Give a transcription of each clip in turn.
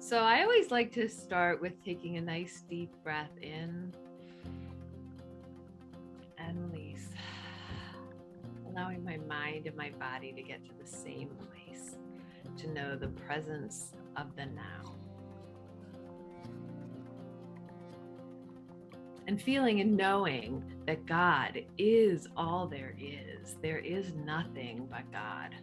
So I always like to start with taking a nice deep breath in and release, allowing my mind and my body to get to the same place, to know the presence of the now. And feeling and knowing that God is all there is. There is nothing but God.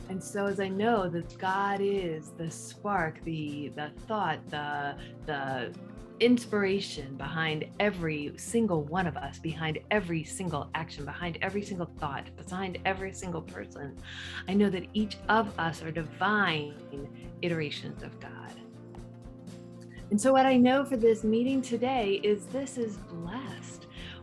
And so as I know that God is the spark, the thought, the inspiration behind every single one of us, behind every single action, behind every single thought, behind every single person, I know that each of us are divine iterations of God. And so what I know for this meeting today is this is blessed.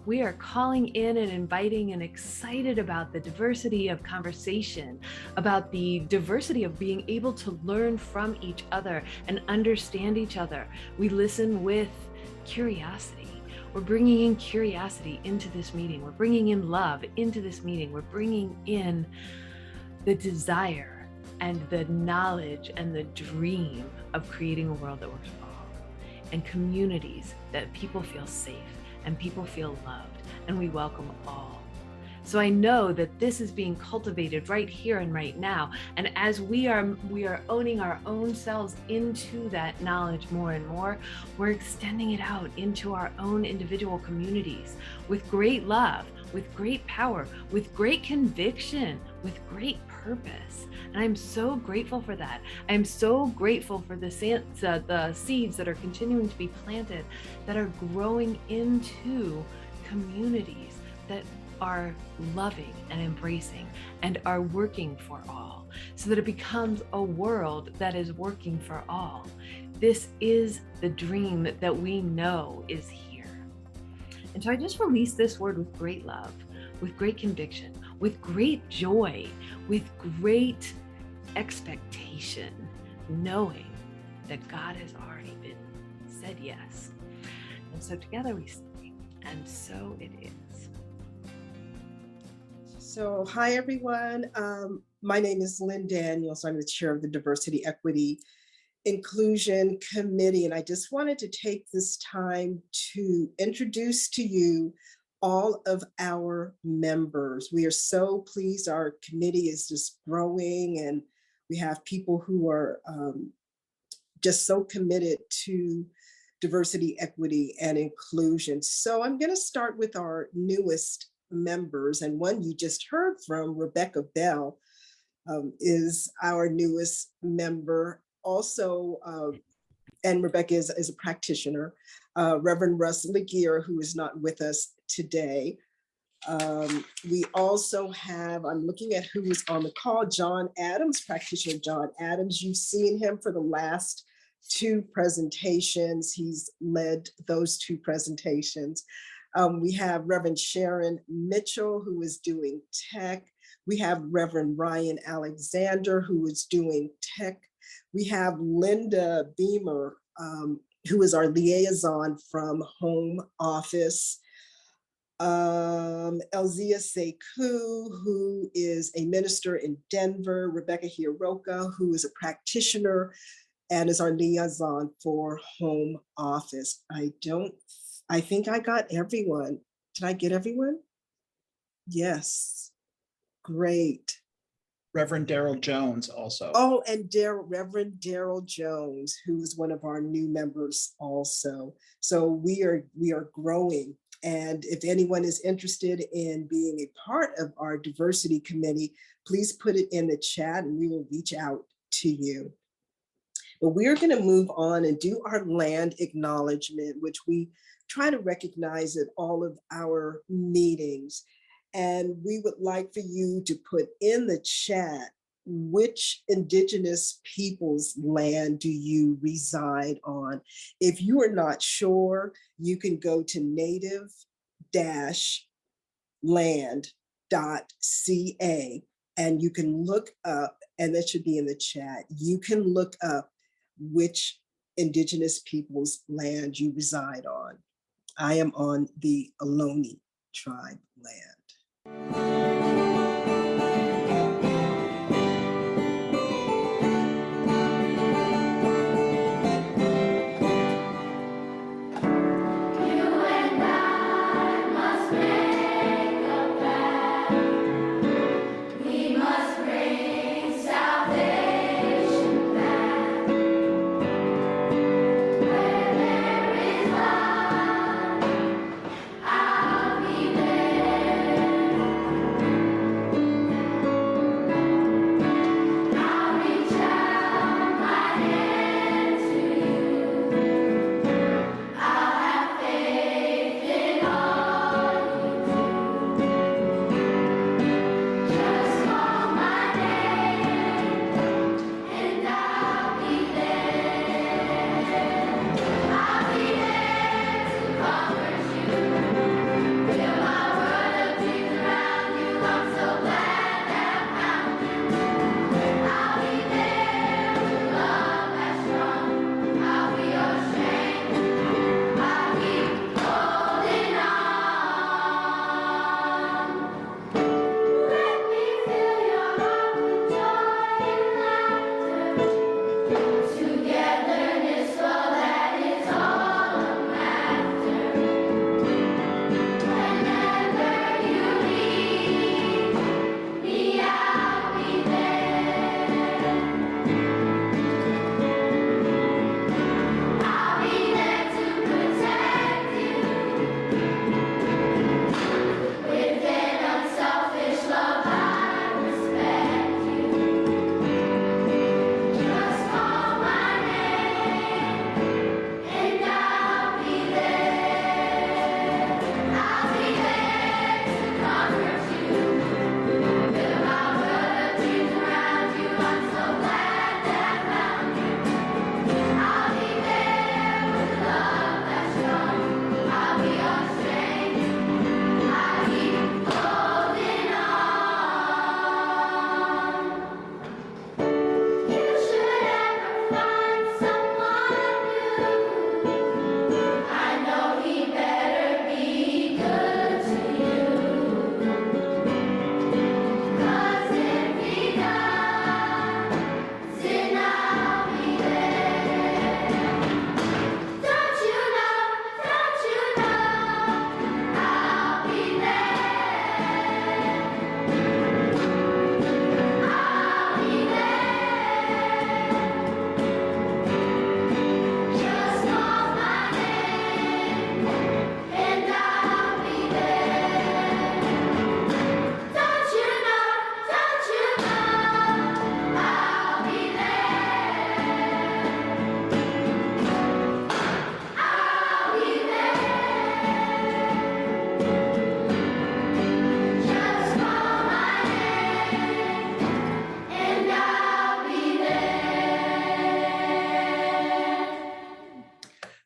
We are calling in and inviting and excited about the diversity of conversation, about the diversity of being able to learn from each other and understand each other. We listen with curiosity. We're bringing in curiosity into this meeting. We're bringing in love into this meeting. We're bringing in the desire and the knowledge and the dream of creating a world that works for all, and communities that people feel safe and people feel loved, and we welcome all. So I know that this is being cultivated right here and right now. And as we are owning our own selves into that knowledge more and more, we're extending it out into our own individual communities with great love, with great power, with great conviction, with great purpose. And I'm so grateful for that. I'm so grateful for the seeds that are continuing to be planted, that are growing into communities that are loving and embracing and are working for all, so that it becomes a world that is working for all. This is the dream that we know is here. And so I just released this word with great love, with great conviction, with great joy, with great expectation, knowing that God has already said yes. And so together we say, and so it is. So hi, everyone. My name is Lynn Daniels. I'm the chair of the Diversity, Equity, Inclusion Committee. And I just wanted to take this time to introduce to you all of our members. We are so pleased. Our committee is just growing, and we have people who are just so committed to diversity, equity, and inclusion. So I'm going to start with our newest members, and one you just heard from, Rebecca Bell, is our newest member. Also, and Rebecca is a practitioner. Reverend Russ Laguerre, who is not with us today. We also have, I'm looking at who is on the call, John Adams, practitioner John Adams. You've seen him for the last two presentations. He's led those two presentations. We have Reverend Sharon Mitchell, who is doing tech. We have Reverend Ryan Alexander, who is doing tech. We have Linda Beamer, who is our liaison from home office. Elzia Sekou, who is a minister in Denver. Rebecca Hiroka, who is a practitioner and is our liaison for home office. I think I got everyone. Did I get everyone? Yes, great. Reverend Daryl Jones also. Oh, and Reverend Daryl Jones, who is one of our new members also. So we are growing. And if anyone is interested in being a part of our diversity committee, please put it in the chat and we will reach out to you. But we're going to move on and do our land acknowledgement, which we try to recognize at all of our meetings. And we would like for you to put in the chat, which Indigenous people's land do you reside on? If you are not sure, you can go to native-land.ca and you can look up, and that should be in the chat, you can look up which Indigenous people's land you reside on. I am on the Ohlone tribe land.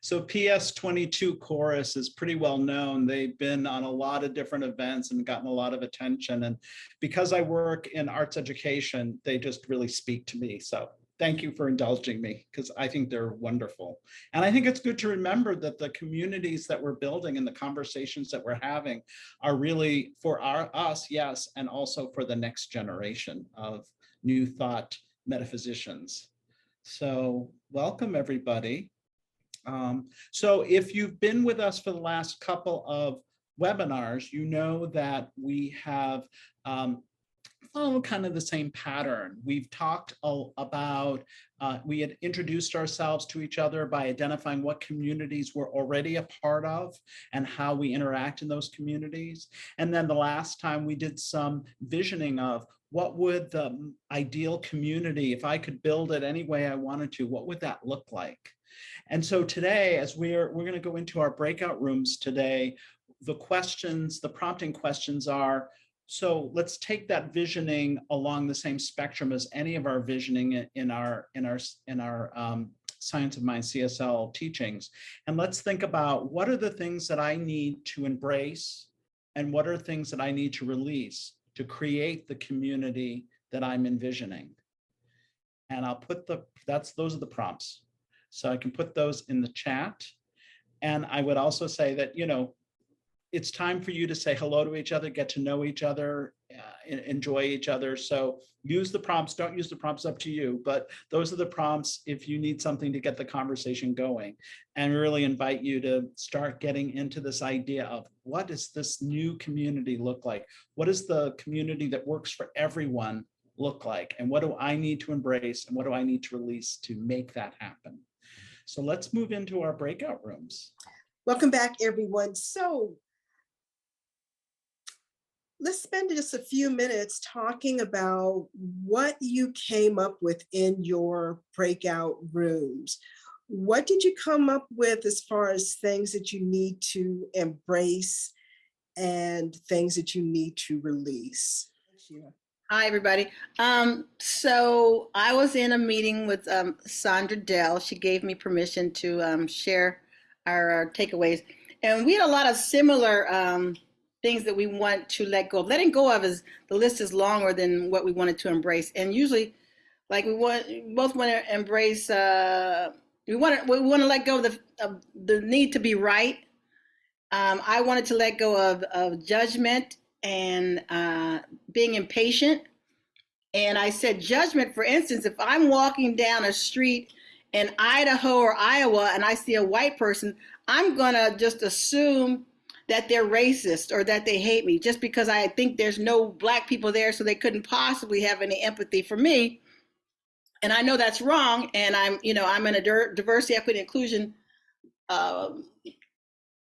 So PS22 Chorus is pretty well known. They've been on a lot of different events and gotten a lot of attention. And because I work in arts education, they just really speak to me. So thank you for indulging me, because I think they're wonderful. And I think it's good to remember that the communities that we're building and the conversations that we're having are really for us, yes, and also for the next generation of new thought metaphysicians. So welcome, everybody. So if you've been with us for the last couple of webinars, you know that we have followed kind of the same pattern. We've talked about, we had introduced ourselves to each other by identifying what communities we're already a part of and how we interact in those communities. And then the last time we did some visioning of what would the ideal community, if I could build it any way I wanted to, what would that look like? And so today, as we're going to go into our breakout rooms today, the questions, the prompting questions are, so let's take that visioning along the same spectrum as any of our visioning in our Science of Mind CSL teachings. And let's think about what are the things that I need to embrace and what are things that I need to release to create the community that I'm envisioning. And I'll put those are the prompts. So I can put those in the chat. And I would also say that, it's time for you to say hello to each other, get to know each other, enjoy each other. So use the prompts, don't use the prompts, up to you, but those are the prompts if you need something to get the conversation going. And really invite you to start getting into this idea of what does this new community look like? What does the community that works for everyone look like? And what do I need to embrace? And what do I need to release to make that happen? So let's move into our breakout rooms. Welcome back, everyone. So let's spend just a few minutes talking about what you came up with in your breakout rooms. What did you come up with as far as things that you need to embrace and things that you need to release? Hi, everybody. So I was in a meeting with Sandra Dell. She gave me permission to share our takeaways. And we had a lot of similar things that we want to let go of. Letting go of is, the list is longer than what we wanted to embrace. And usually, like we both want to embrace, we want to let go of the need to be right. I wanted to let go of judgment and being impatient. And I said judgment, for instance, if I'm walking down a street in Idaho or Iowa and I see a white person, I'm gonna just assume that they're racist or that they hate me just because I think there's no Black people there, so they couldn't possibly have any empathy for me. And I know that's wrong. And I'm in a diversity, equity, inclusion, quote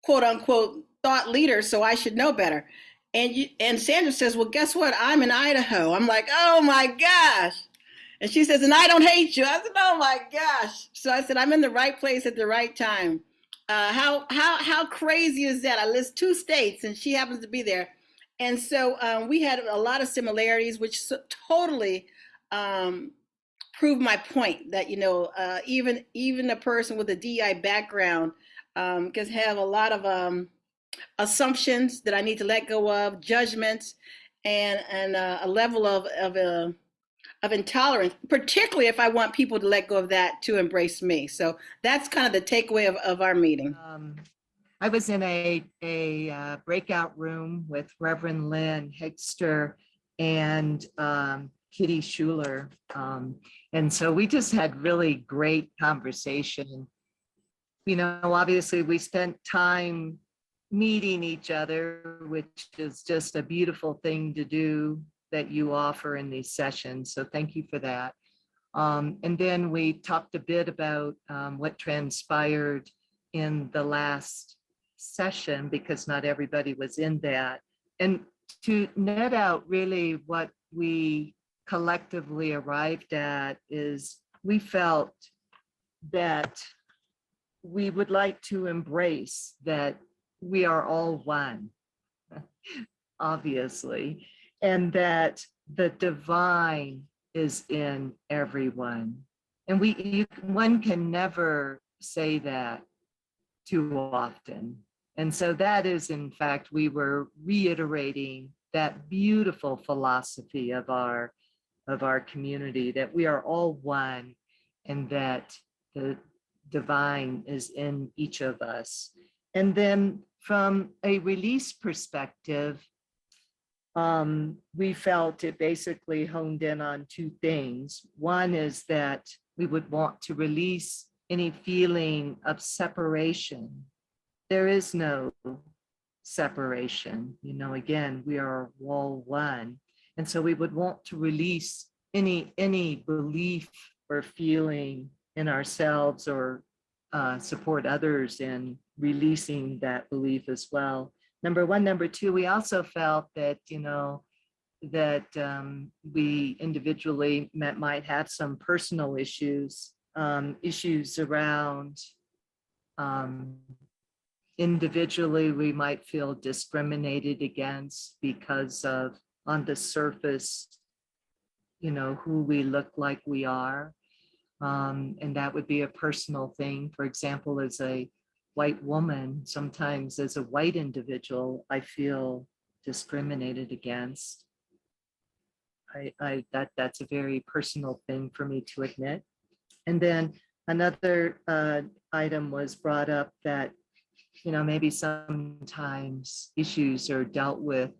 unquote, thought leader, so I should know better. And Sandra says, well, guess what? I'm in Idaho. I'm like, oh my gosh. And she says, and I don't hate you. I said, oh my gosh. So I said, I'm in the right place at the right time. How crazy is that? I list 2 states and she happens to be there. And so we had a lot of similarities, which totally proved my point that, even a person with a DI background can have a lot of assumptions that I need to let go of, judgments, and a level of intolerance, particularly if I want people to let go of that to embrace me. So that's kind of the takeaway of our meeting. I was in a breakout room with Reverend Lynn Hegster and Kitty Schuler. And so we just had really great conversation. Obviously we spent time meeting each other, which is just a beautiful thing to do that you offer in these sessions. So thank you for that. And then we talked a bit about what transpired in the last session, because not everybody was in that. And to net out really what we collectively arrived at is we felt that we would like to embrace that we are all one, obviously, and that the divine is in everyone. And one can never say that too often. And so that is, in fact, we were reiterating that beautiful philosophy of our community, that we are all one and that the divine is in each of us. And then from a release perspective, we felt it basically honed in on two things. One is that we would want to release any feeling of separation. There is no separation. You know, again, we are all one. And so we would want to release any belief or feeling in ourselves, or support others in releasing that belief as well. Number one. Number two, we also felt that, you know, that we individually might have some personal issues, issues around individually, we might feel discriminated against because of, on the surface, you know, who we look like we are. And that would be a personal thing. For example, as a white woman, sometimes as a white individual, I feel discriminated against. That's a very personal thing for me to admit. And then another item was brought up that, you know, maybe sometimes issues are dealt with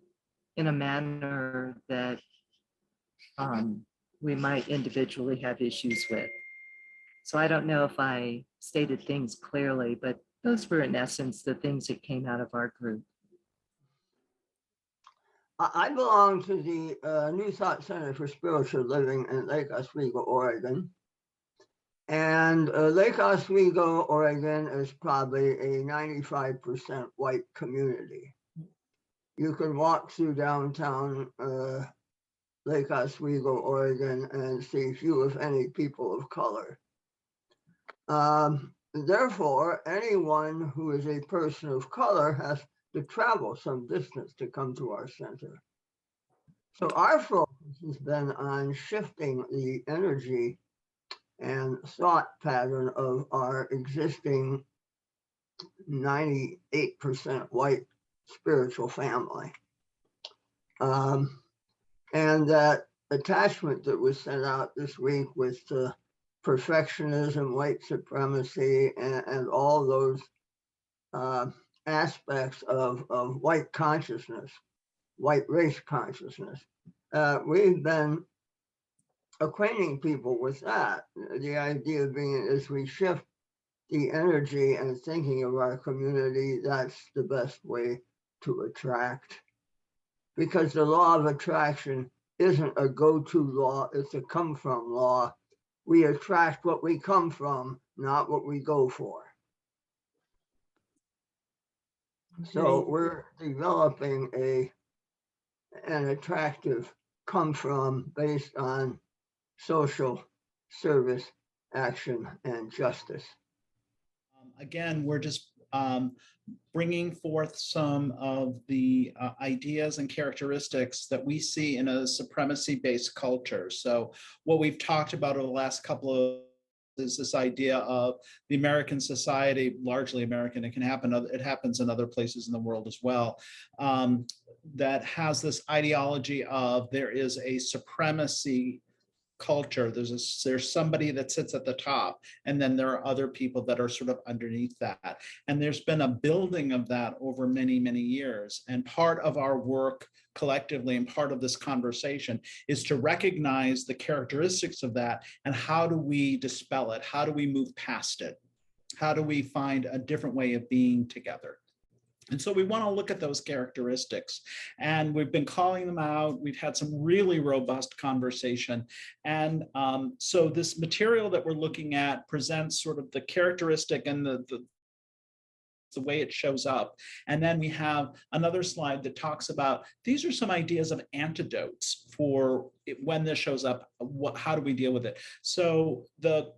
in a manner that we might individually have issues with. So I don't know if I stated things clearly, but those were in essence the things that came out of our group. I belong to the New Thought Center for Spiritual Living in Lake Oswego, Oregon. And Lake Oswego, Oregon is probably a 95% white community. You can walk through downtown Lake Oswego, Oregon, and see few, if any, people of color. Therefore, anyone who is a person of color has to travel some distance to come to our center. So our focus has been on shifting the energy and thought pattern of our existing 98% white spiritual family. And that attachment that was sent out this week with perfectionism, white supremacy, and all those aspects of white consciousness, white race consciousness. We've been acquainting people with that. The idea being, as we shift the energy and thinking of our community, that's the best way to attract. Because the law of attraction isn't a go-to law, it's a come-from law. We attract what we come from, not what we go for. So we're developing an attractive come from based on social service, action, and justice. Again, we're just bringing forth some of the ideas and characteristics that we see in a supremacy-based culture. So what we've talked about over the last couple of is this idea of the American society, largely American, it happens in other places in the world as well, that has this ideology of there is a supremacy culture. There's somebody that sits at the top, and then there are other people that are sort of underneath that. And there's been a building of that over many, many years. And part of our work collectively and part of this conversation is to recognize the characteristics of that and how do we dispel it? How do we move past it? How do we find a different way of being together? And so we want to look at those characteristics, and we've been calling them out. We've had some really robust conversation. And so this material that we're looking at presents sort of the characteristic and the way it shows up. And then we have another slide that talks about, these are some ideas of antidotes for when this shows up, how do we deal with it? So the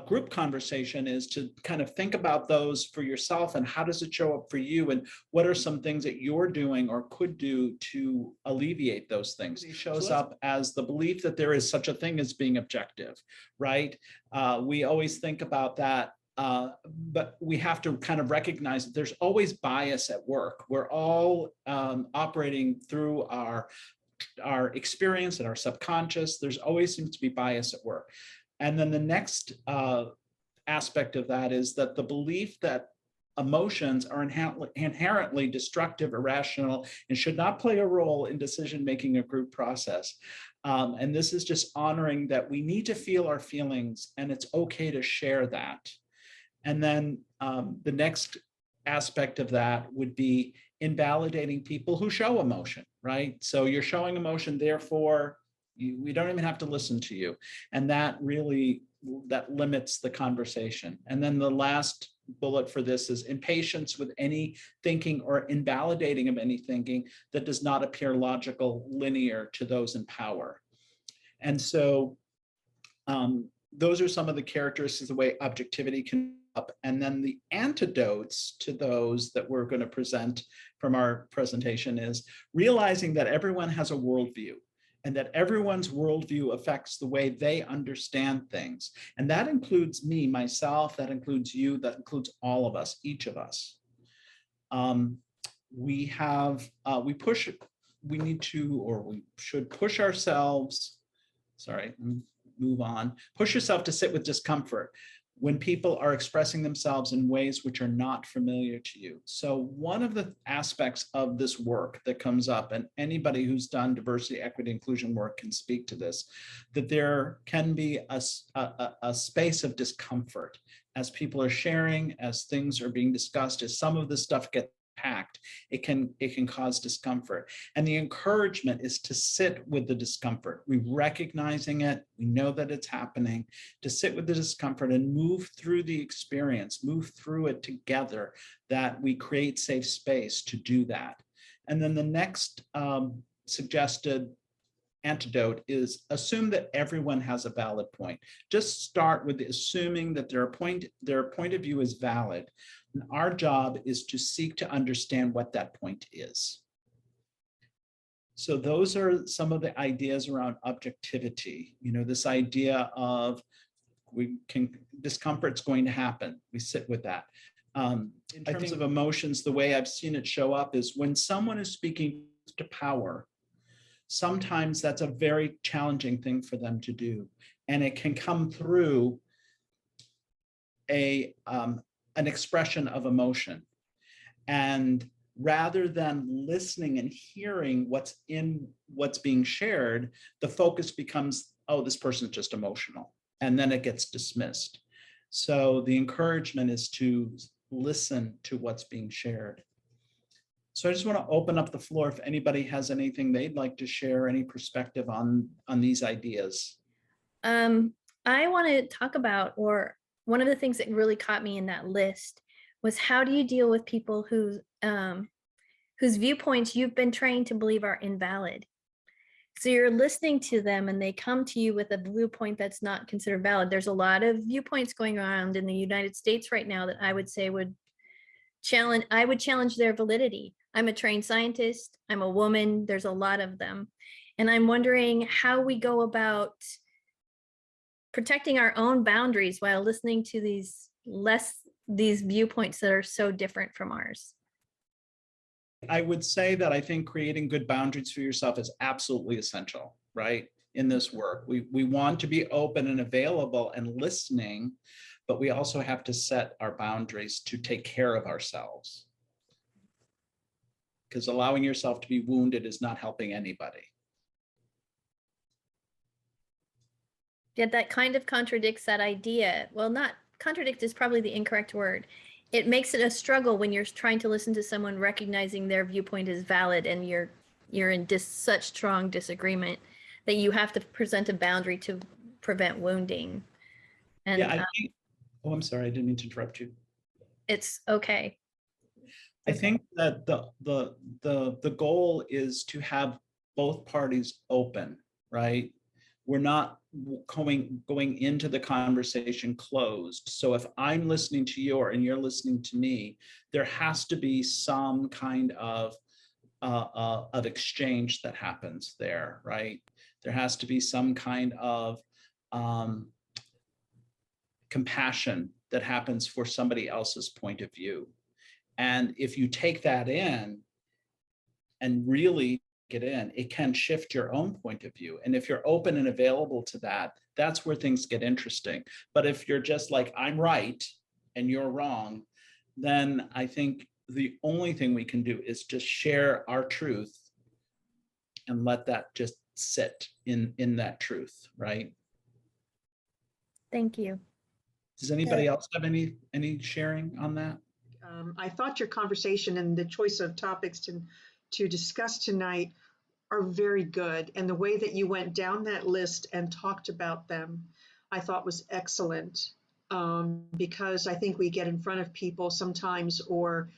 group conversation is to kind of think about those for yourself and how does it show up for you and what are some things that you're doing or could do to alleviate those things. It shows up as the belief that there is such a thing as being objective, right? We always think about that but we have to kind of recognize that there's always bias at work. We're all operating through our experience and our subconscious. There's always seems to be bias at work. And then the next aspect of that is that the belief that emotions are inherently destructive, irrational, and should not play a role in decision-making or group process. And this is just honoring that we need to feel our feelings and it's okay to share that. And then the next aspect of that would be invalidating people who show emotion, right? So you're showing emotion, therefore we don't even have to listen to you. And that really, that limits the conversation. And then the last bullet for this is impatience with any thinking or invalidating of any thinking that does not appear logical, linear to those in power. And so those are some of the characteristics of the way objectivity can up. And then the antidotes to those that we're going to present from our presentation is realizing that everyone has a worldview and that everyone's worldview affects the way they understand things. And that includes me, myself, that includes you, that includes all of us, each of us. We need to, or we should push ourselves, move on, push yourself to sit with discomfort when people are expressing themselves in ways which are not familiar to you. So one of the aspects of this work that comes up, and anybody who's done diversity, equity, inclusion work can speak to this, that there can be a space of discomfort as people are sharing, as things are being discussed, as some of this stuff gets packed, it can cause discomfort. And the encouragement is to sit with the discomfort. We're recognizing it, we know that it's happening, to sit with the discomfort and move through the experience, move through it together, that we create safe space to do that. And then the next suggested antidote is assume that everyone has a valid point. Just start with assuming that their point of view is valid. And our job is to seek to understand what that point is. So those are some of the ideas around objectivity. You know, this idea of discomfort's going to happen. We sit with that. In terms of emotions, the way I've seen it show up is when someone is speaking to power, sometimes that's a very challenging thing for them to do. And it can come through an expression of emotion. And rather than listening and hearing what's being shared, the focus becomes, oh, this person's just emotional. And then it gets dismissed. So the encouragement is to listen to what's being shared. So I just want to open up the floor if anybody has anything they'd like to share, any perspective on these ideas. I want to talk about, or one of the things that really caught me in that list was, how do you deal with people whose viewpoints you've been trained to believe are invalid? So you're listening to them and they come to you with a viewpoint that's not considered valid. There's a lot of viewpoints going around in the United States right now that I would say would challenge their validity. I'm a trained scientist, I'm a woman, there's a lot of them. And I'm wondering how we go about protecting our own boundaries while listening to these viewpoints that are so different from ours. I would say that I think creating good boundaries for yourself is absolutely essential, right? In this work, we want to be open and available and listening, but we also have to set our boundaries to take care of ourselves. Because allowing yourself to be wounded is not helping anybody. Yet that kind of contradicts that idea. Well, not contradict is probably the incorrect word. It makes it a struggle when you're trying to listen to someone recognizing their viewpoint is valid and you're in such strong disagreement that you have to present a boundary to prevent wounding. And yeah, I'm sorry, I didn't mean to interrupt you. It's okay. I think that the goal is to have both parties open, right? We're not going into the conversation closed. So if I'm listening to you and you're listening to me, there has to be some kind of exchange that happens there, right? There has to be some kind of compassion that happens for somebody else's point of view. And if you take that in and really get in, it can shift your own point of view. And if you're open and available to that, that's where things get interesting. But if you're just like, I'm right and you're wrong, then I think the only thing we can do is just share our truth and let that just sit in that truth, right? Thank you. Does anybody else have any sharing on that? I thought your conversation and the choice of topics to discuss tonight are very good. And the way that you went down that list and talked about them, I thought was excellent. Because I think we get in front of people sometimes, or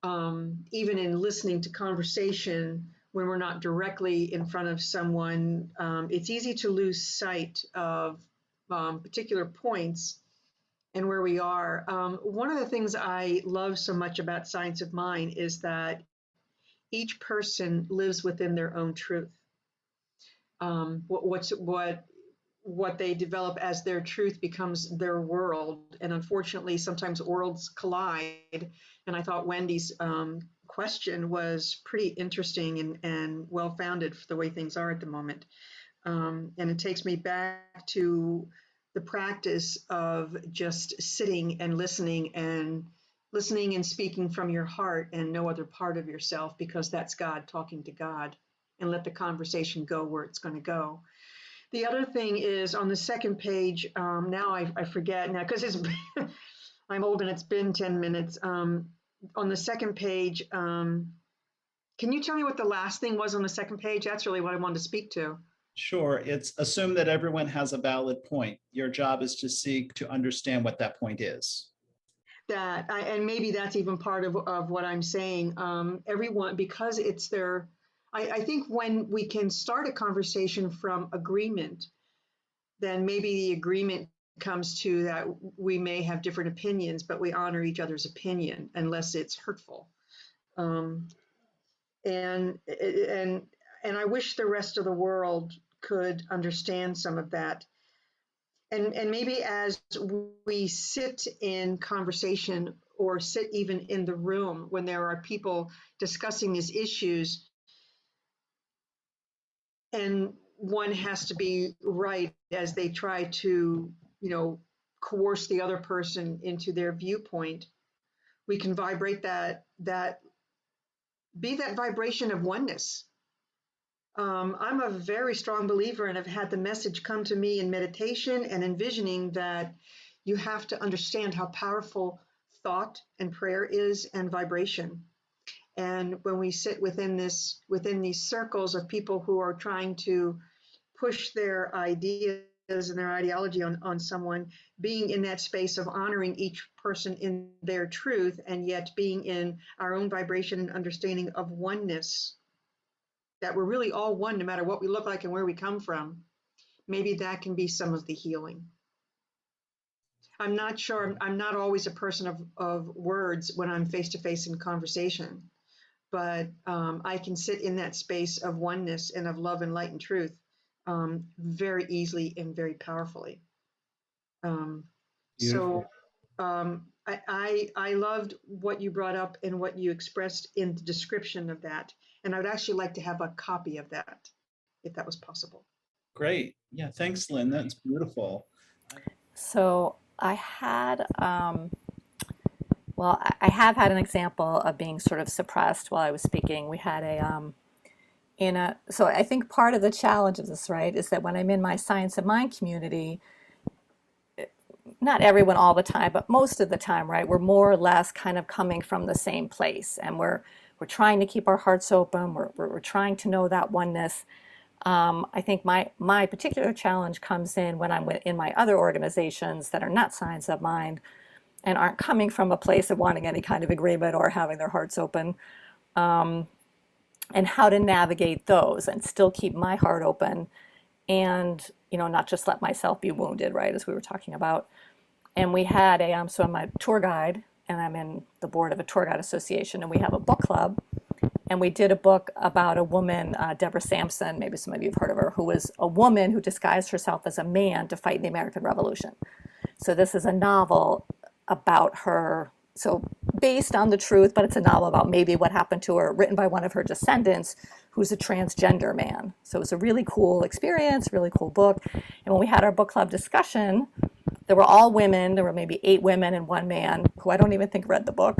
even in listening to conversation, when we're not directly in front of someone, it's easy to lose sight of particular points and where we are. One of the things I love so much about Science of Mind is that each person lives within their own truth. What they develop as their truth becomes their world. And unfortunately, sometimes worlds collide. And I thought Wendy's question was pretty interesting and well-founded for the way things are at the moment. And it takes me back to the practice of just sitting and listening and speaking from your heart and no other part of yourself, because that's God talking to God, and let the conversation go where it's going to go. The other thing is on the second page, now I forget now because it's I'm old and it's been 10 minutes. On the second page, can you tell me what the last thing was on the second page? That's really what I wanted to speak to. Sure. It's assume that everyone has a valid point. Your job is to seek to understand what that point is. And maybe that's even part of what I'm saying. Everyone, because it's their, I think when we can start a conversation from agreement, then maybe the agreement comes to that we may have different opinions, but we honor each other's opinion unless it's hurtful. And I wish the rest of the world could understand some of that. And maybe as we sit in conversation or sit even in the room when there are people discussing these issues, and one has to be right as they try to, coerce the other person into their viewpoint, we can vibrate be that vibration of oneness. I'm a very strong believer and have had the message come to me in meditation and envisioning that you have to understand how powerful thought and prayer is, and vibration. And when we sit within these circles of people who are trying to push their ideas and their ideology on someone, being in that space of honoring each person in their truth, and yet being in our own vibration and understanding of oneness, that we're really all one no matter what we look like and where we come from, maybe that can be some of the healing. I'm not sure, I'm not always a person of words when I'm face-to-face in conversation, but I can sit in that space of oneness and of love and light and truth very easily and very powerfully. So I loved what you brought up and what you expressed in the description of that. And I would actually like to have a copy of that, if that was possible. Great. Yeah, thanks, Lynn. That's beautiful. So I had, I have had an example of being sort of suppressed while I was speaking. We had so I think part of the challenge of this, right, is that when I'm in my Science of Mind community, not everyone all the time, but most of the time, right, we're more or less kind of coming from the same place, and we're trying to keep our hearts open. We're trying to know that oneness. I think my particular challenge comes in when I'm in my other organizations that are not Science of Mind and aren't coming from a place of wanting any kind of agreement or having their hearts open, and how to navigate those and still keep my heart open, and not just let myself be wounded, right, as we were talking about. And we had so I'm a tour guide, and I'm in the board of a tour guide association, and we have a book club. And we did a book about a woman, Deborah Sampson, maybe some of you have heard of her, who was a woman who disguised herself as a man to fight in the American Revolution. So this is a novel about her. So based on the truth, but it's a novel about maybe what happened to her, written by one of her descendants, who's a transgender man. So it was a really cool experience, really cool book. And when we had our book club discussion, there were all women. There were maybe 8 women and 1 man who I don't even think read the book.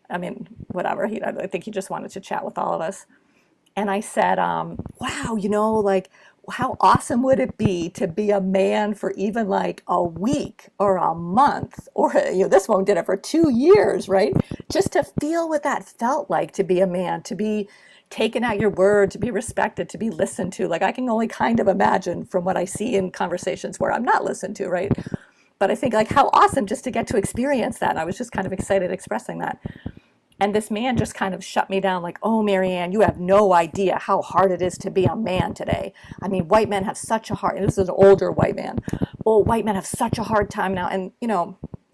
I mean, whatever. I think he just wanted to chat with all of us. And I said, wow, like, how awesome would it be to be a man for even like a week or a month, or this one did it for 2 years, right? Just to feel what that felt like to be a man, to be taken at your word, to be respected, to be listened to. Like, I can only kind of imagine from what I see in conversations where I'm not listened to, right? But I think, like, how awesome just to get to experience that. And I was just kind of excited expressing that. And this man just kind of shut me down, like, oh, Marianne, you have no idea how hard it is to be a man today. I mean, white men have such a hard, and this is an older white man. Oh, white men have such a hard time now. And,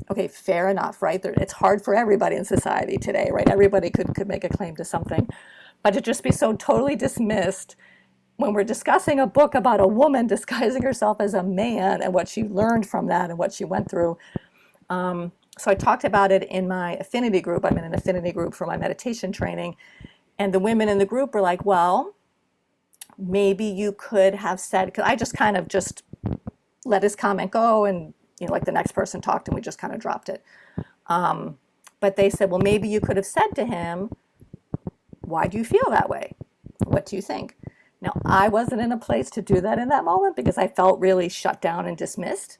okay, fair enough, right? It's hard for everybody in society today, right? Everybody could make a claim to something. But to just be so totally dismissed when we're discussing a book about a woman disguising herself as a man and what she learned from that and what she went through. So I talked about it in my affinity group. I'm in an affinity group for my meditation training. And the women in the group were like, well, maybe you could have said, because I just kind of just let his comment go, and like the next person talked and we just kind of dropped it. But they said, well, maybe you could have said to him, why do you feel that way? What do you think? Now, I wasn't in a place to do that in that moment because I felt really shut down and dismissed.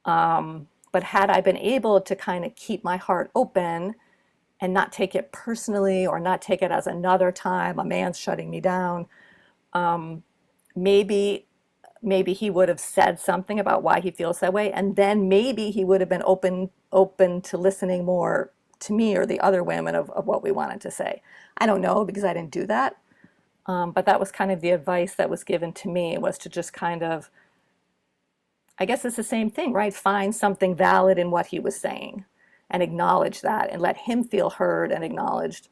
But had I been able to kind of keep my heart open and not take it personally, or not take it as another time a man's shutting me down, maybe he would have said something about why he feels that way, and then maybe he would have been open to listening more to me or the other women of what we wanted to say. I don't know, because I didn't do that. But that was kind of the advice that was given to me, was to just kind of, I guess it's the same thing, right? Find something valid in what he was saying and acknowledge that and let him feel heard and acknowledged.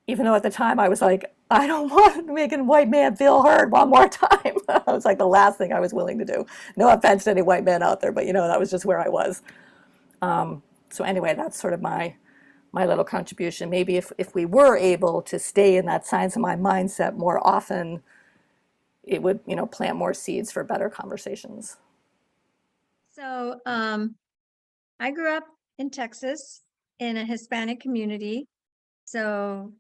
Even though at the time I was like, I don't want to make a white man feel heard one more time. That was like the last thing I was willing to do. No offense to any white men out there, but that was just where I was. So anyway, that's sort of my little contribution. Maybe if we were able to stay in that science of mind mindset more often, it would, plant more seeds for better conversations. So I grew up in Texas in a Hispanic community. So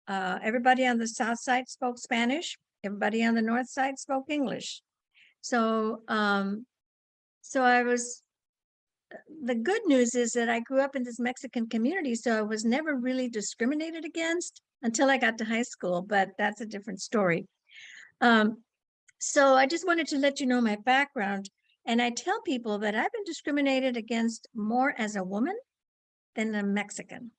everybody on the south side spoke Spanish. Everybody on the north side spoke English. So the good news is that I grew up in this Mexican community, so I was never really discriminated against until I got to high school, but that's a different story. So I just wanted to let you know my background. And I tell people that I've been discriminated against more as a woman than a Mexican.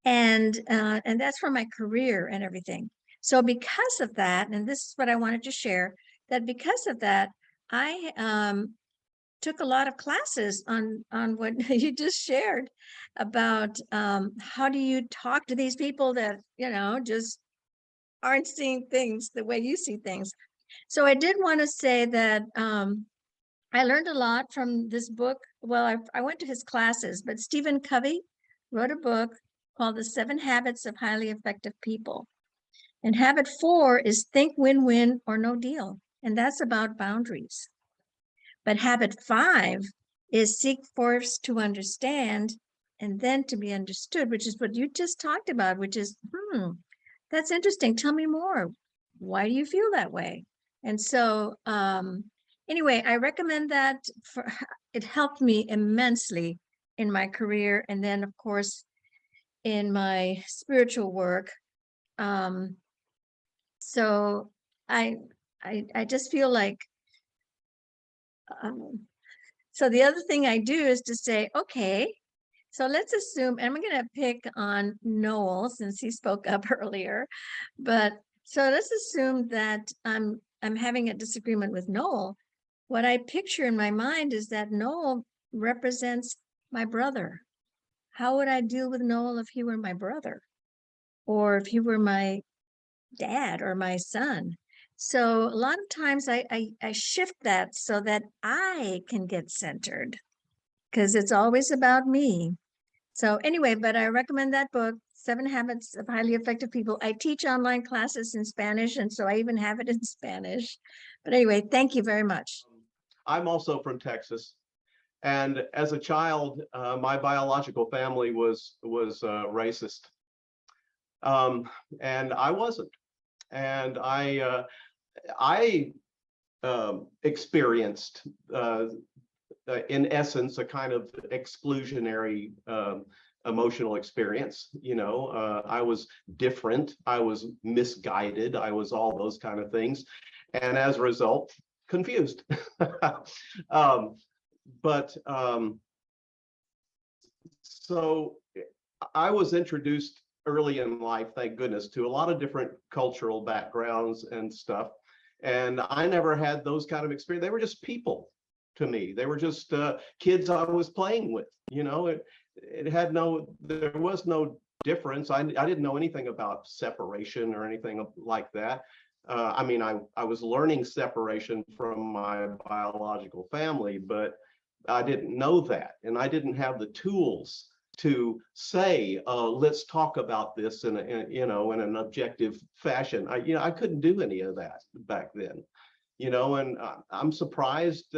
And that's for my career and everything. So because of that, and this is what I wanted to share, that because of that, I took a lot of classes on what you just shared about how do you talk to these people that, just aren't seeing things the way you see things. So I did want to say that I learned a lot from this book. Well, I went to his classes, but Stephen Covey wrote a book called The 7 Habits of Highly Effective People. And habit 4 is think win-win or no deal. And that's about boundaries. But habit 5 is seek first to understand and then to be understood, which is what you just talked about, which is, that's interesting. Tell me more. Why do you feel that way? And so, anyway, I recommend that. It helped me immensely in my career, and then, of course, in my spiritual work. So I just feel like. So the other thing I do is to say, okay, so let's assume, and I'm going to pick on Noel since he spoke up earlier, but so let's assume that I'm having a disagreement with Noel. What I picture in my mind is that Noel represents my brother. How would I deal with Noel if he were my brother, or if he were my dad or my son? So a lot of times I shift that so that I can get centered. because it's always about me. So anyway, but I recommend that book, 7 Habits of Highly Effective People. I teach online classes in Spanish, and so I even have it in Spanish. But anyway, thank you very much. I'm also from Texas. And as a child, my biological family was racist. And I wasn't. And I experienced, in essence, a kind of exclusionary emotional experience. You know, I was different, I was misguided, I was all those kind of things. And as a result, confused. So I was introduced early in life, thank goodness, to a lot of different cultural backgrounds and stuff. And I never had those kind of experience. They were just people to me. They were just kids I was playing with. You know, there was no difference. I didn't know anything about separation or anything like that. I mean, I was learning separation from my biological family, but I didn't know that. And I didn't have the tools to say, let's talk about this in an objective fashion. I couldn't do any of that back then, and I'm surprised.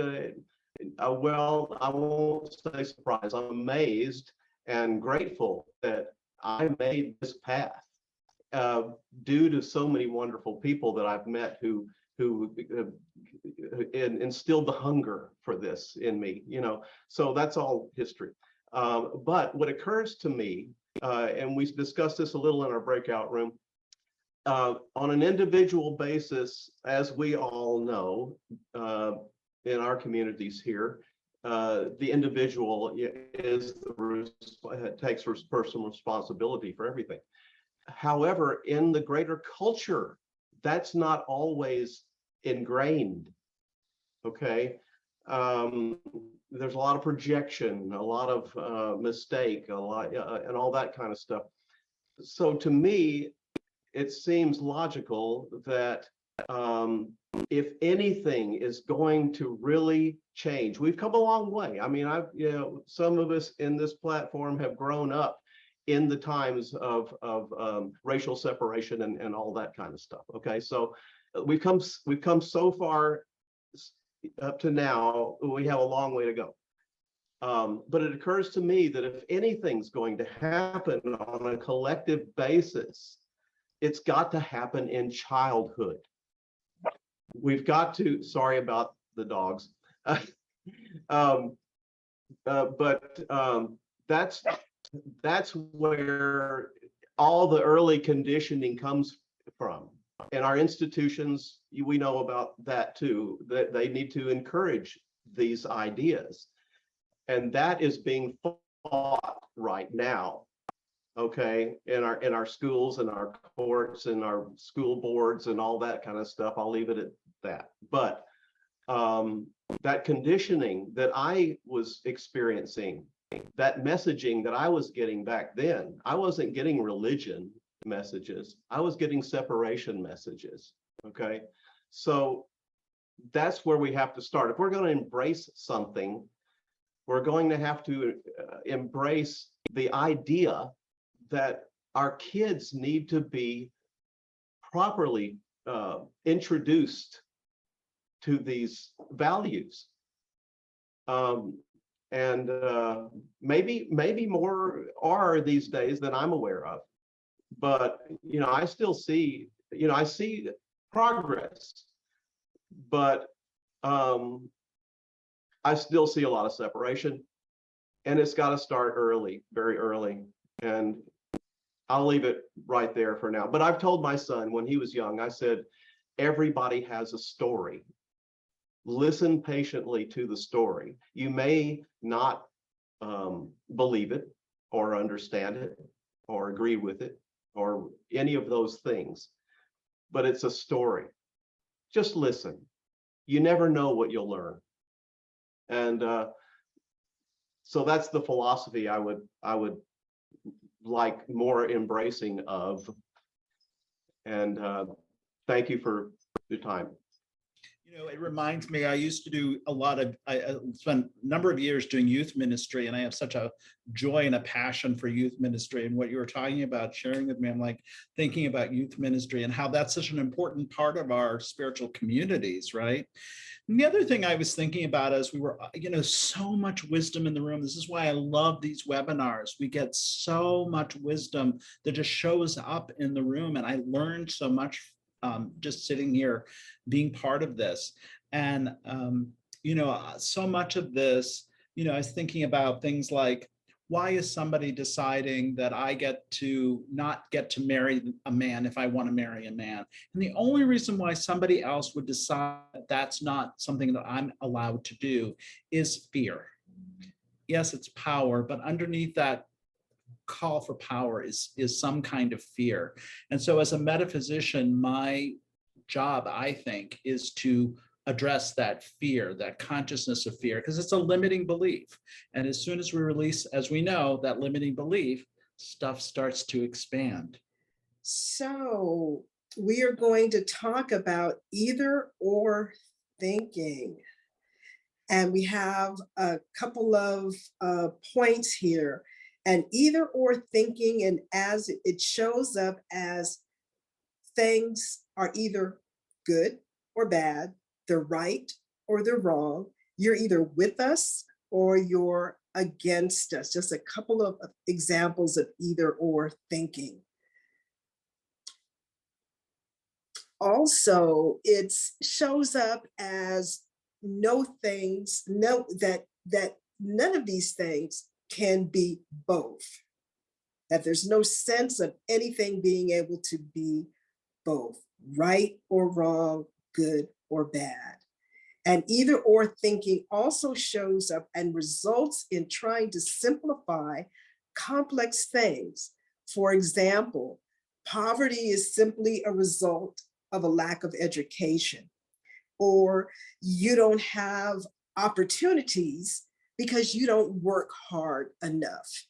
Well, I won't say surprised. I'm amazed and grateful that I made this path due to so many wonderful people that I've met who instilled the hunger for this in me, so that's all history. But what occurs to me, and we discussed this a little in our breakout room, on an individual basis, as we all know, in our communities here, the individual takes personal responsibility for everything. However, in the greater culture, that's not always ingrained. Okay. There's a lot of projection, a lot of mistake, a lot, and all that kind of stuff. So to me, it seems logical that if anything is going to really change, we've come a long way. I mean, some of us in this platform have grown up in the times of racial separation and all that kind of stuff. Okay, so we've come so far up to now. We have a long way to go. But it occurs to me that if anything's going to happen on a collective basis, it's got to happen in childhood. We've got to, sorry about the dogs, that's where all the early conditioning comes from. And our institutions, we know about that too, that they need to encourage these ideas. And that is being fought right now, okay, in our schools and our courts and our school boards and all that kind of stuff. I'll leave it at that. But that conditioning that I was experiencing, that messaging that I was getting back then, I wasn't getting religion messages, I was getting separation messages, okay? So that's where we have to start. If we're going to embrace something, we're going to have to embrace the idea that our kids need to be properly introduced to these values. And maybe more are these days than I'm aware of. But, I still see, I see progress, but I still see a lot of separation, and it's got to start early, very early. And I'll leave it right there for now. But I've told my son when he was young, I said, everybody has a story. Listen patiently to the story. You may not believe it or understand it or agree with it or any of those things, but it's a story. Just listen. You never know what you'll learn. And so that's the philosophy I would like more embracing of. And thank you for your time. It reminds me, I used to do I spent a number of years doing youth ministry, and I have such a joy and a passion for youth ministry. And what you were talking about, sharing with me, I'm like thinking about youth ministry and how that's such an important part of our spiritual communities, right? And the other thing I was thinking about as we were, so much wisdom in the room. This is why I love these webinars. We get so much wisdom that just shows up in the room. And I learned so much just sitting here, being part of this. And, so much of this, I was thinking about things like, why is somebody deciding that I not get to marry a man if I want to marry a man? And the only reason why somebody else would decide that that's not something that I'm allowed to do is fear. Yes, it's power, but underneath that call for power is some kind of fear. And so as a metaphysician, my job, I think, is to address that fear, that consciousness of fear, because it's a limiting belief. And as soon as we release, as we know, that limiting belief, stuff starts to expand. So we are going to talk about either or thinking. And we have a couple of points here. And either or thinking, and as it shows up as things are either good or bad, they're right or they're wrong. You're either with us or you're against us. Just a couple of examples of either or thinking. Also, it shows up as that none of these things can be both. That there's no sense of anything being able to be both, right or wrong, good or bad. And either or thinking also shows up and results in trying to simplify complex things. For example, poverty is simply a result of a lack of education, or you don't have opportunities because you don't work hard enough.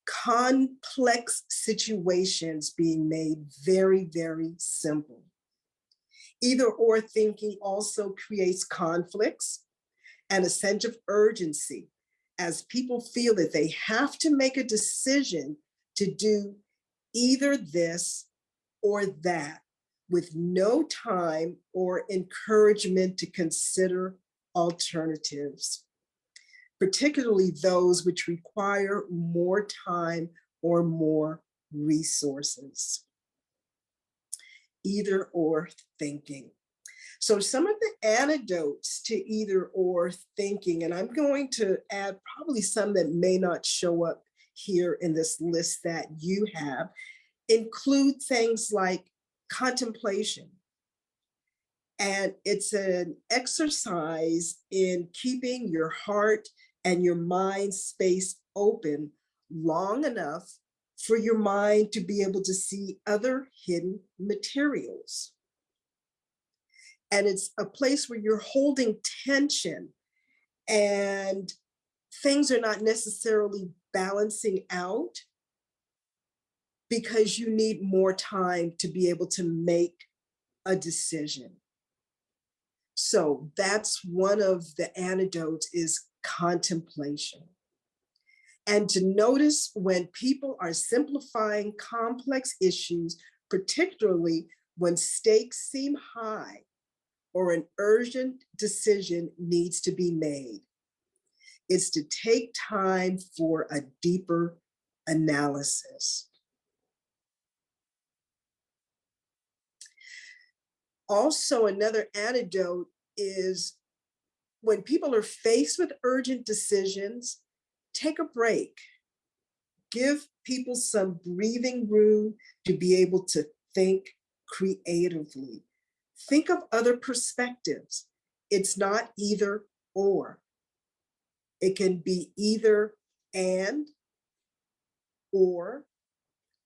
Complex situations being made very, very simple. Either or thinking also creates conflicts and a sense of urgency as people feel that they have to make a decision to do either this or that with no time or encouragement to consider alternatives, particularly those which require more time or more resources. Either or thinking. So some of the antidotes to either or thinking, and I'm going to add probably some that may not show up here in this list that you have, include things like contemplation. And it's an exercise in keeping your heart and your mind space open long enough for your mind to be able to see other hidden materials. And it's a place where you're holding tension and things are not necessarily balancing out because you need more time to be able to make a decision. So that's one of the antidotes is contemplation. And to notice when people are simplifying complex issues, particularly when stakes seem high or an urgent decision needs to be made. It's to take time for a deeper analysis. Also, another antidote is when people are faced with urgent decisions, take a break. Give people some breathing room to be able to think creatively. Think of other perspectives. It's not either or. It can be either and, or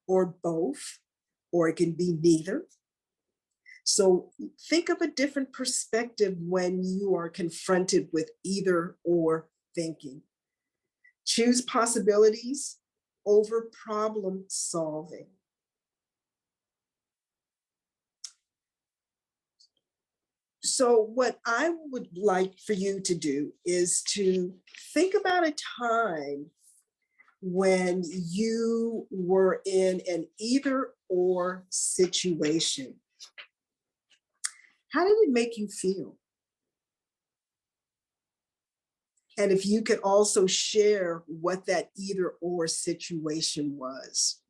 both, or it can be neither. So think of a different perspective when you are confronted with either or thinking. Choose possibilities over problem solving. So what I would like for you to do is to think about a time when you were in an either or situation. How did it make you feel? And if you could also share what that either or situation was.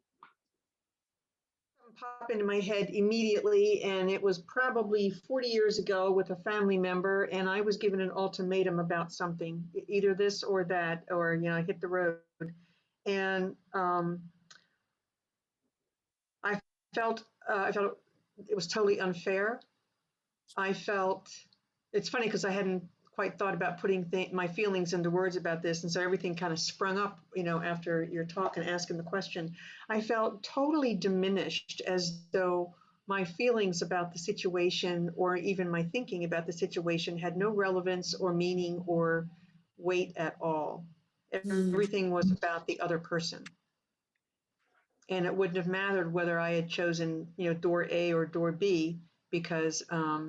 Pop into my head immediately, and it was probably 40 years ago with a family member, and I was given an ultimatum about something, either this or that, or hit the road. And I felt it was totally unfair. I felt, it's funny because I hadn't quite thought about putting my feelings into words about this, and so everything kind of sprung up, after your talk and asking the question. I felt totally diminished, as though my feelings about the situation, or even my thinking about the situation, had no relevance or meaning or weight at all. Everything was about the other person. And it wouldn't have mattered whether I had chosen, door A or door B, because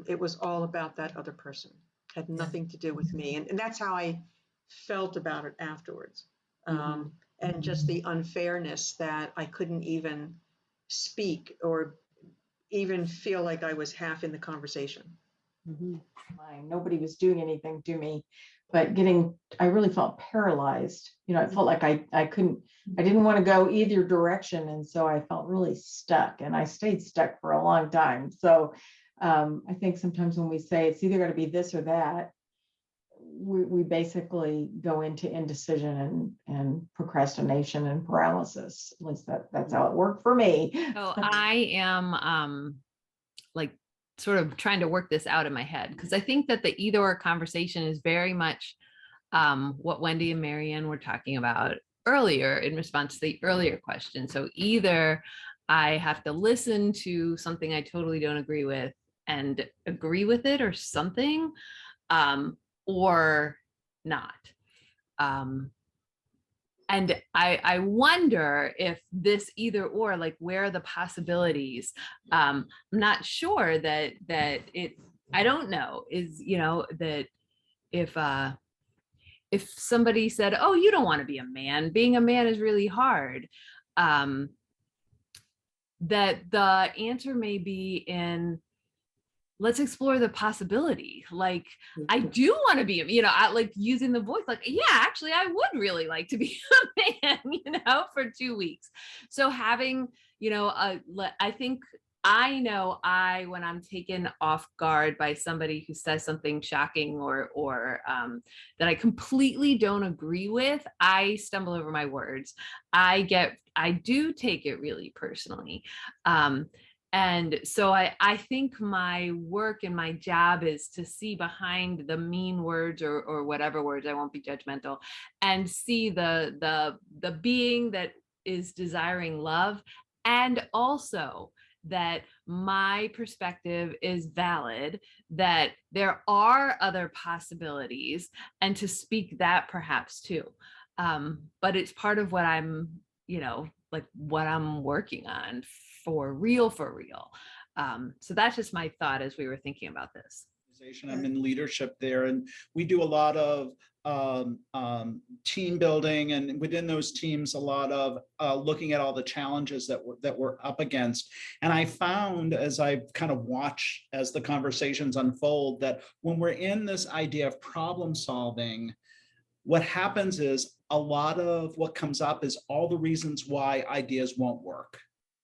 it was all about that other person. Had nothing to do with me. And that's how I felt about it afterwards. And just the unfairness that I couldn't even speak or even feel like I was half in the conversation. Nobody was doing anything to me, but I really felt paralyzed. I felt like I didn't want to go either direction. And so I felt really stuck, and I stayed stuck for a long time. So I think sometimes when we say it's either going to be this or that, we basically go into indecision and procrastination and paralysis. At least that's how it worked for me. So I am like sort of trying to work this out in my head, because I think that the either or conversation is very much what Wendy and Marianne were talking about earlier in response to the earlier question. So either I have to listen to something I totally don't agree with and agree with it or something, or not. And I wonder if this either or, like, where are the possibilities? I'm not sure that it, I don't know, is, that if somebody said, oh, you don't want to be a man, being a man is really hard, that the answer may be in, let's explore the possibility. Like, I do want to be, I like using the voice, like, yeah, actually, I would really like to be a man, for 2 weeks. So having, I think I know when I'm taken off guard by somebody who says something shocking or that I completely don't agree with, I stumble over my words. I do take it really personally. And so I think my work and my job is to see behind the mean words or whatever words, I won't be judgmental, and see the being that is desiring love, and also that my perspective is valid, that there are other possibilities, and to speak that perhaps too. But it's part of what I'm, like what I'm working on for real. So that's just my thought as we were thinking about this. I'm in leadership there, and we do a lot of team building, and within those teams, a lot of looking at all the challenges that we're up against. And I found, as I kind of watch as the conversations unfold, that when we're in this idea of problem solving, what happens is a lot of what comes up is all the reasons why ideas won't work.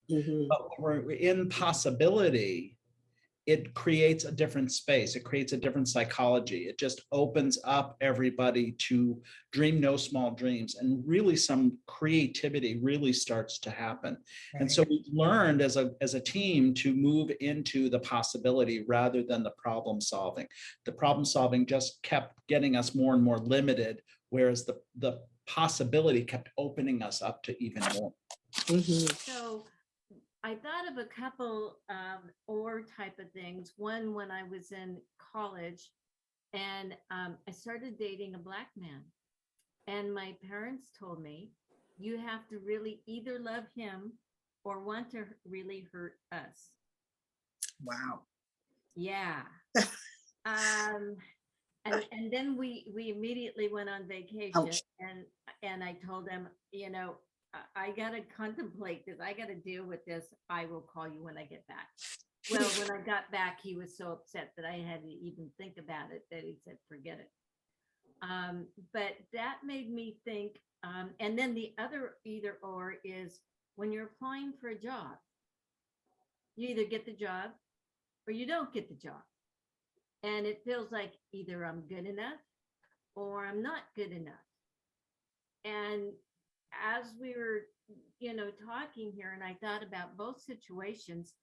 But when we're in possibility, it creates a different space. It creates a different psychology. It just opens up everybody to dream no small dreams, and really some creativity really starts to happen. Right. And so we've learned as a team to move into the possibility rather than the problem solving. The problem solving just kept getting us more and more limited, whereas the possibility kept opening us up to even more. So I thought of a couple or type of things. One, when I was in college, and I started dating a Black man, and my parents told me, you have to really either love him or want to really hurt us. Wow. Yeah. And then we immediately went on vacation. Ouch. And I told him, you know, I gotta contemplate this. I gotta deal with this. I will call you when I get back. Well, when I got back, he was so upset that I had to even think about it that he said, forget it. But that made me think, and then the other either or is when you're applying for a job, you either get the job or you don't get the job. And it feels like either I'm good enough or I'm not good enough. And as we were, you know, talking here, and I thought about both situations,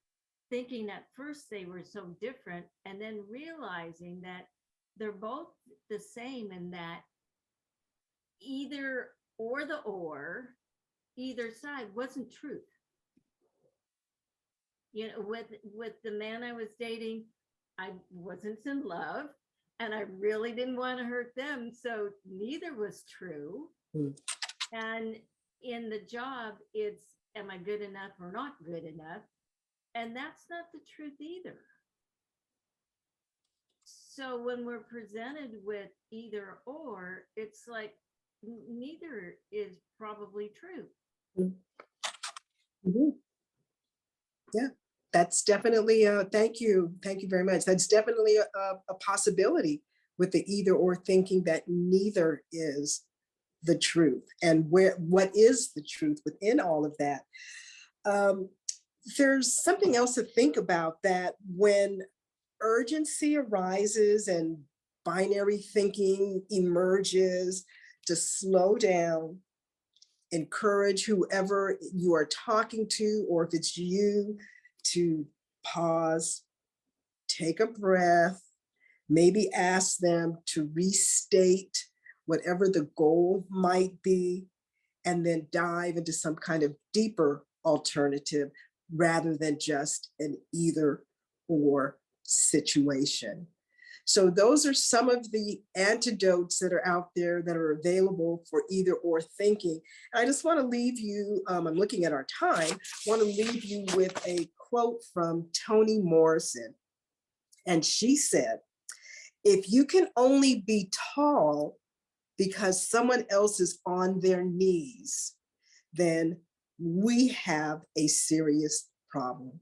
thinking at first they were so different, and then realizing that they're both the same in that either or either side wasn't truth. You know, with the man I was dating, I wasn't in love and I really didn't want to hurt them. So neither was true. Mm. And in the job, it's, am I good enough or not good enough? And that's not the truth either. So when we're presented with either or, it's like neither is probably true. Mhm. Yeah, that's definitely, thank you very much. That's definitely a possibility with the either or thinking that neither is the truth. And what is the truth within all of that? There's something else to think about, that when urgency arises and binary thinking emerges, to slow down, encourage whoever you are talking to, or if it's you, to pause, take a breath, maybe ask them to restate whatever the goal might be, and then dive into some kind of deeper alternative rather than just an either or situation. So those are some of the antidotes that are out there that are available for either or thinking. And I just want to leave you, I'm looking at our time, want to leave you with a quote from Toni Morrison. And she said, if you can only be tall because someone else is on their knees, then we have a serious problem.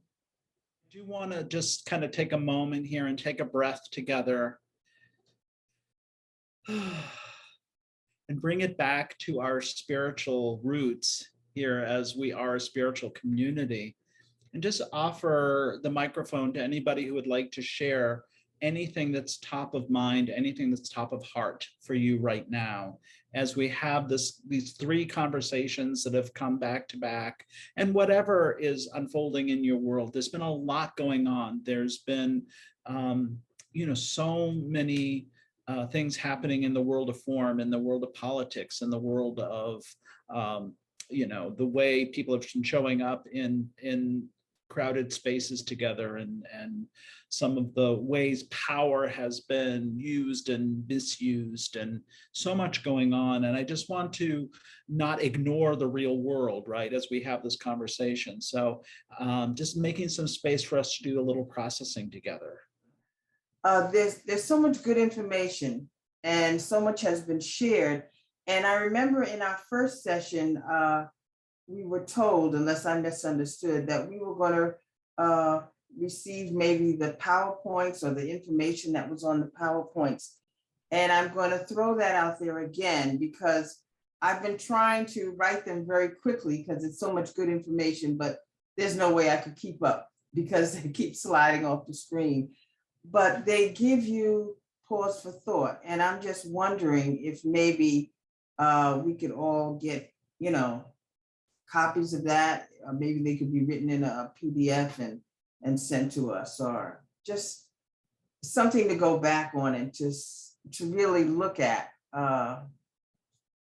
I do want to just kind of take a moment here and take a breath together and bring it back to our spiritual roots here as we are a spiritual community, and just offer the microphone to anybody who would like to share anything that's top of mind, anything that's top of heart for you right now, as we have these three conversations that have come back to back, and whatever is unfolding in your world. There's been a lot going on. There's been, so many things happening in the world of form, in the world of politics, in the world of, the way people have been showing up in crowded spaces together, and some of the ways power has been used and misused, and so much going on. And I just want to not ignore the real world, right, as we have this conversation. So just making some space for us to do a little processing together. There's so much good information and so much has been shared. And I remember in our first session, we were told, unless I misunderstood, that we were going to receive maybe the PowerPoints or the information that was on the PowerPoints. And I'm going to throw that out there again, because I've been trying to write them very quickly because it's so much good information, but there's no way I could keep up because they keep sliding off the screen. But they give you pause for thought. And I'm just wondering if maybe we could all get, copies of that. Maybe they could be written in a PDF and sent to us, or just something to go back on and just to really look at.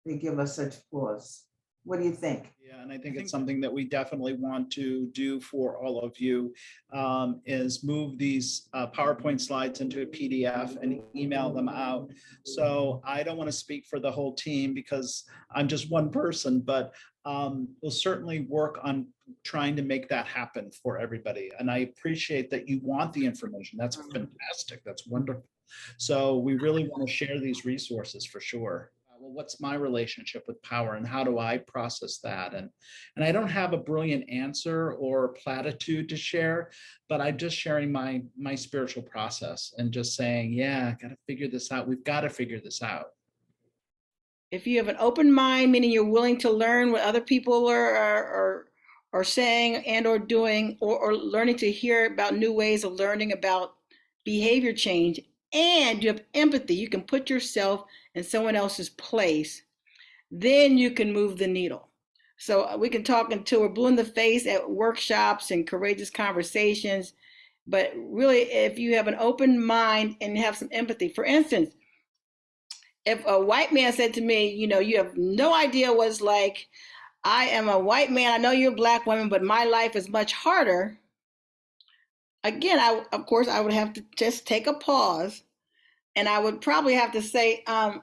They give us such pause. What do you think? Yeah, and I think it's something that we definitely want to do for all of you, is move these PowerPoint slides into a PDF and email them out. So I don't want to speak for the whole team because I'm just one person, but we'll certainly work on trying to make that happen for everybody. And I appreciate that you want the information. That's fantastic. That's wonderful. So we really want to share these resources for sure. Well, what's my relationship with power and how do I process that? And I don't have a brilliant answer or platitude to share, but I'm just sharing my spiritual process and just saying, yeah, I got to figure this out. We've got to figure this out. If you have an open mind, meaning you're willing to learn what other people are saying and or doing, or learning to hear about new ways of learning about behavior change, and you have empathy, you can put yourself in someone else's place, then you can move the needle. So we can talk until we're blue in the face at workshops and courageous conversations, but really, if you have an open mind and have some empathy, for instance, if a white man said to me, you have no idea what it's like, I am a white man, I know you're a Black woman, but my life is much harder. Again, of course, I would have to just take a pause, and I would probably have to say, well,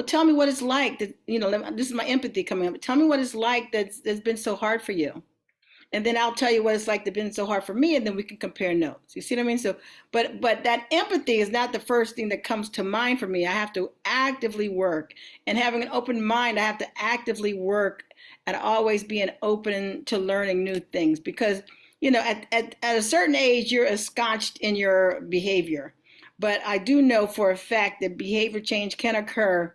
tell me what it's like that, this is my empathy coming up. Tell me what it's like that's been so hard for you. And then I'll tell you what it's like that's been so hard for me, and then we can compare notes. You see what I mean? So, but that empathy is not the first thing that comes to mind for me. I have to actively work, and having an open mind, I have to actively work at always being open to learning new things, because, at a certain age, you're ensconced in your behavior. But I do know for a fact that behavior change can occur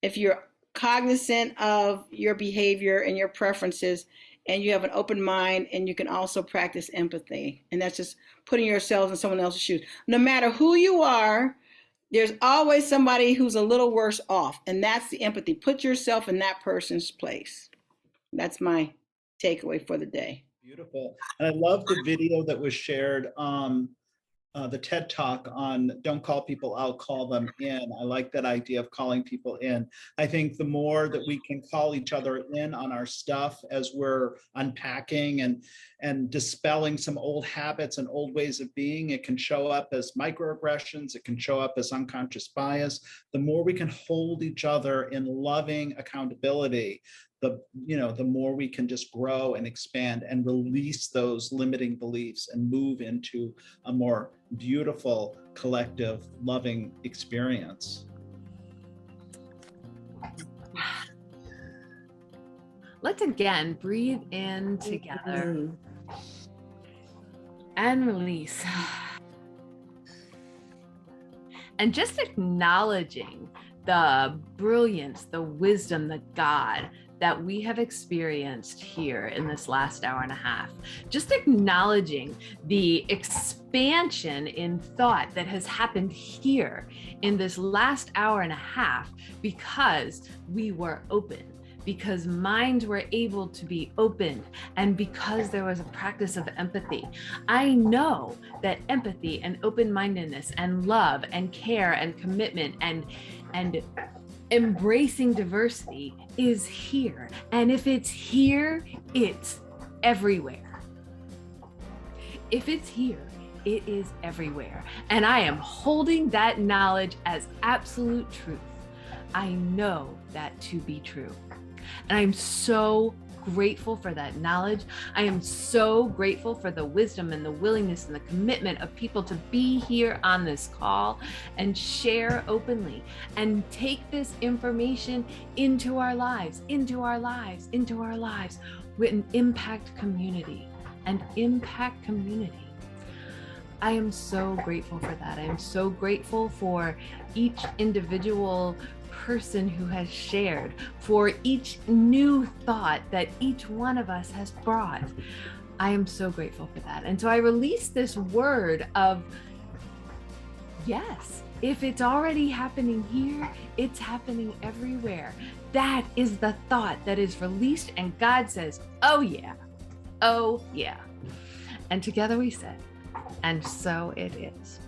if you're cognizant of your behavior and your preferences, and you have an open mind, and you can also practice empathy. And that's just putting yourself in someone else's shoes. No matter who you are, there's always somebody who's a little worse off. And that's the empathy. Put yourself in that person's place. That's my takeaway for the day. Beautiful. And I love the video that was shared, the TED Talk on don't call people out, call them in. I like that idea of calling people in. I think the more that we can call each other in on our stuff as we're unpacking and dispelling some old habits and old ways of being, it can show up as microaggressions, it can show up as unconscious bias. The more we can hold each other in loving accountability, the more we can just grow and expand and release those limiting beliefs and move into a more beautiful, collective, loving experience. Let's again breathe in together and release. And just acknowledging the brilliance, the wisdom, the God that we have experienced here in this last hour and a half. Just acknowledging the expansion in thought that has happened here in this last hour and a half because we were open, because minds were able to be opened, and because there was a practice of empathy. I know that empathy and open-mindedness and love and care and commitment and embracing diversity is here. And if it's here, it's everywhere. If it's here, it is everywhere. And I am holding that knowledge as absolute truth. I know that to be true. And I'm so grateful for that knowledge. I am so grateful for the wisdom and the willingness and the commitment of people to be here on this call and share openly and take this information into our lives, with an impact community. I am so grateful for that. I am so grateful for each individual person who has shared, for each new thought that each one of us has brought. I am so grateful for that. And so I release this word of, yes, if it's already happening here, it's happening everywhere. That is the thought that is released, and God says, oh yeah, oh yeah. And together we said, and so it is.